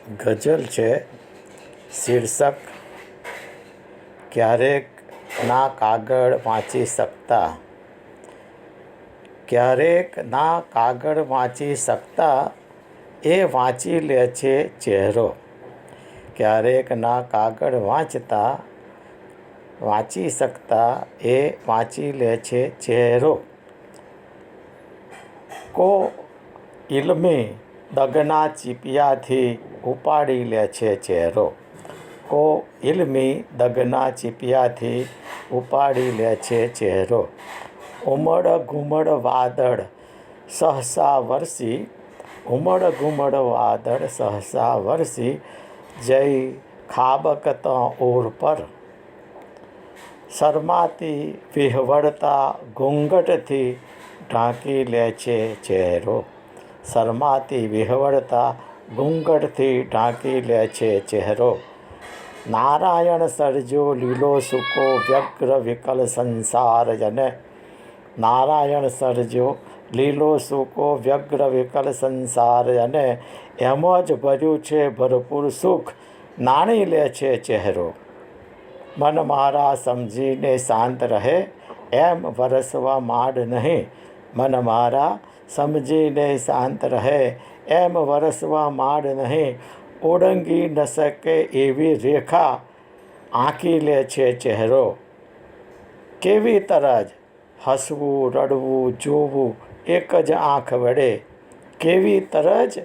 ગઝલ છે. શીર્ષક ક્યારેક ના કાગળ વાંચી શકતા. ક્યારેક ના કાગળ વાંચી શકતા એ વાંચી લે છે ચહેરો. ક્યારેક ના કાગળ વાંચી શકતા એ વાંચી લે છે ચહેરો. કો ઇલમી દગના ચીપિયાથી ઉપાડી લે છે ચહેરો. કો ઇલમી દગના ચીપિયાથી ઉપાડી લે છે ચહેરો. ઉમડ ઘુમડ વાદળ સહસા વરસી. ઉમડ ઘુમડ વાદળ સહસા વરસી જઈ ખાબકત ઓર પર. શરમાતી વિહવળતા ઘૂંઘટથી ઢાંકી લે છે ચહેરો. શરમાતી વિહવળતા ઘૂંઘટથી ઢાંકી લે છે ચહેરો. નારાયણ સર્જો લીલો સૂકો વ્યગ્ર વિકલ સંસાર જને. નારાયણ સર્જો લીલો સૂકો વ્યગ્ર વિકલ સંસાર જને. એમ જ ભર્યું છે ભરપૂર સુખ નાણી લે છે ચહેરો. મન મારા સમજીને શાંત રહે એમ વરસવા માંડ નહીં. મન મારા સમજીને શાંત રહે એમ વરસવા માંડ નહીં. ઓળંગી ન શકે એવી રેખા આંકી લે છે ચહેરો. કેવી તરજ હસવું રડવું જોવું એક જ આંખ વડે. કેવી તરજ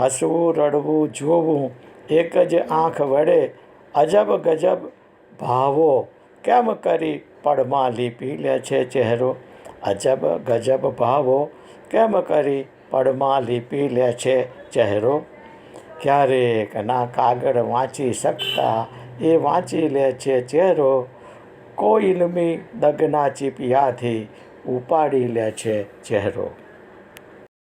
હસવું રડવું જોવું એક જ આંખ વડે. અજબ ગજબ ભાવો કેમ કરી પળમાં લીપી લે છે ચહેરો. અજબ ગજબ ભાવો કેમ કરી પળમાં લીપી લે છે ચહેરો. ક્યારેક ના કાગળ વાંચી શકતા એ વાંચી લે છે ચહેરો. કોઈ ઇલમી દગના ચીપિયાથી ઉપાડી લે છે ચહેરો.